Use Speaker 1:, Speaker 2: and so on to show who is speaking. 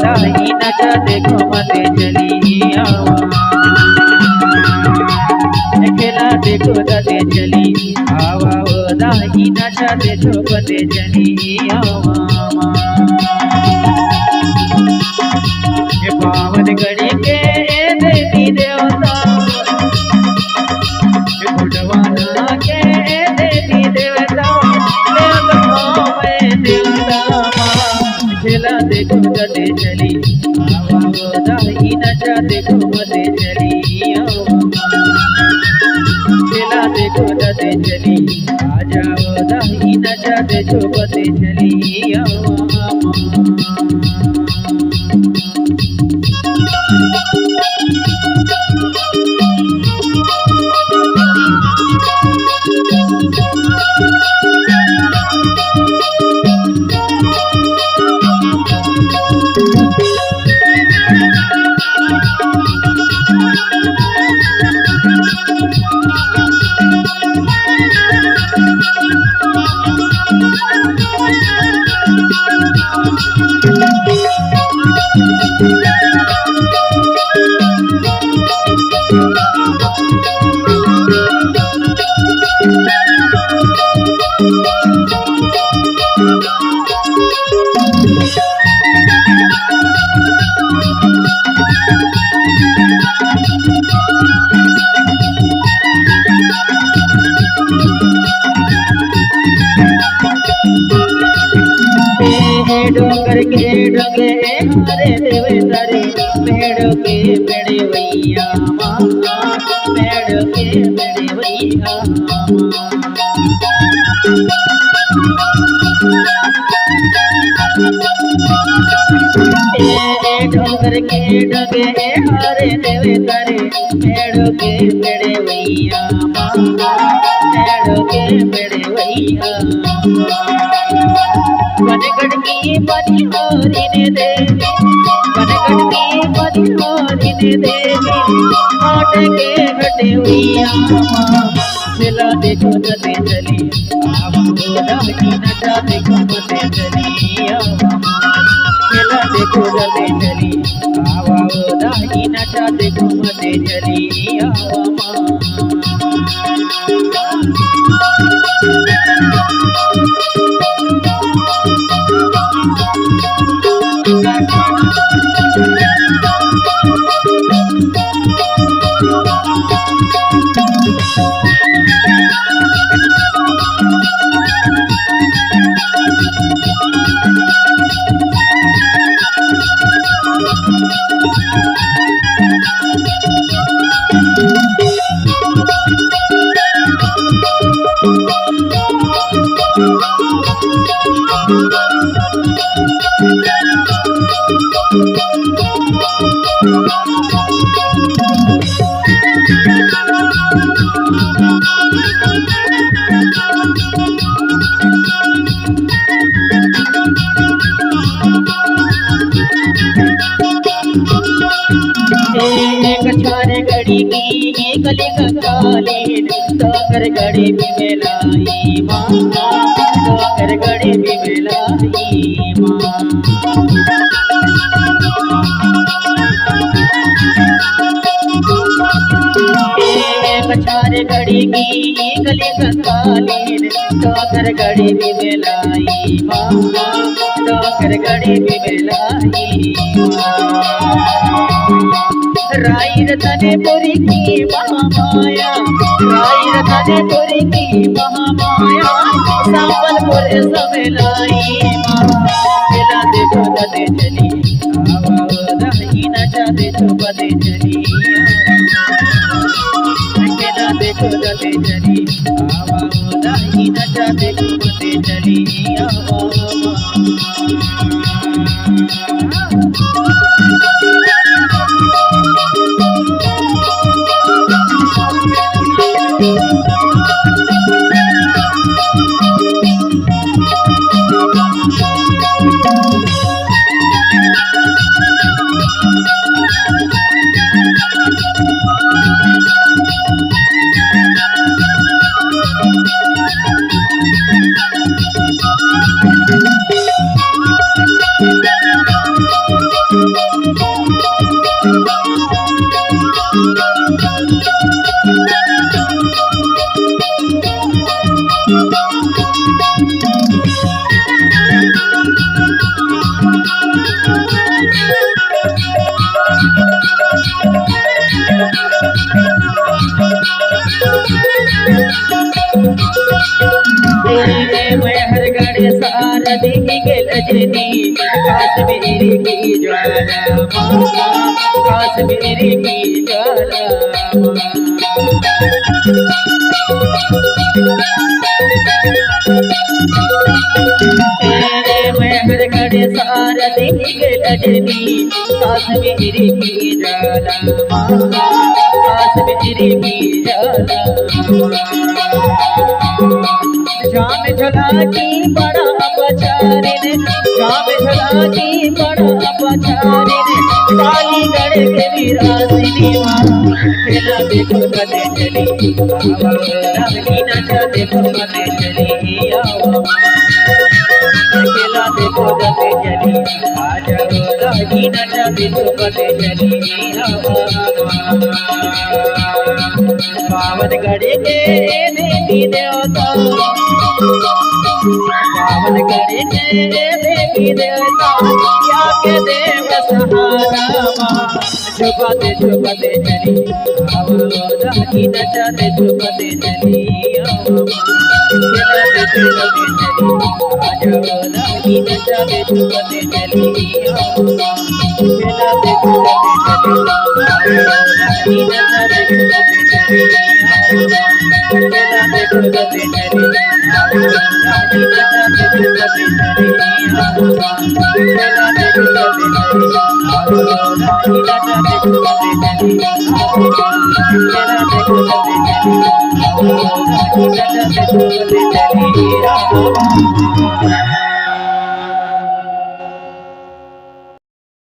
Speaker 1: दाही नचाते घूमते चली आवा खिलाते कूदते चली आवा दाही नचाते घूमते चली आवा पावन घड़ी के देवी देवता गुणवाना के देवी देवता खिलाते कूदते चली आवा दाही नचाते घूमते चली खिलाते कूदते चली आ जाओ दाही नचाते घूमते चली आवा डोंगर के डोंगे हरे देवे तारे पेड़ के पेड़े भैया मामा पेड़ के पेड़े भैया डोंगर के डोंगे हरे देवे तारे पेड़ के पेड़े भैया मामा पेड़ के पेड़े भैया बनगढ़ की बनिहारी ने देवी बनगढ़ की बनिहारी ने देवी हाट के घटे हुई मिला देखो चले चली दाही नचाते घूमते चली मिला देखो चले चली दाही नचाते घूमते चली कछारे गड़ी की गली कालीन दोकर गड़ी भी मिलाई माँ दोकर गड़ी भी मिलाई माँ कछारे गड़ी की गली कालीन दोकर गड़ी भी मिलाई माँ दोकर गड़ी भी मिलाई राई रतने पुरी की महामाया राई रतने पुरी की महामाया संबलपुर समेलाई मिला देखो दे चली दाही नचाते छुपते चली मिला देखो दे चली दाही नचाते छुपते चली ज्वाला काश्मीरी की ज्वाला तेरे महर खड़े सारा दिन के लजनी काश्मीरी की ज्वाला काश्मीरी की ज्वाला जाम झलाकी बड़ा बचारे जाम झलाकी बड़ा बचारे काली गढ़ के विरासनी खेला देखो कदे चली रंगी नचा देखो कदे चली खेला देखो कदे चली आ जाओ रंगी नचा देखो कदे चली पावन गढ़ के देवी देवता पावन करे देवी देवता या के देव सहारा झुकते झुकते चली रानी नचाते झुकते चली खेलते खेलते चली आजाओ रानी नचाते झुकते चली खेलते खेलते चली रानी नचाते झुकते चली खेलते खेलते चली Thank you.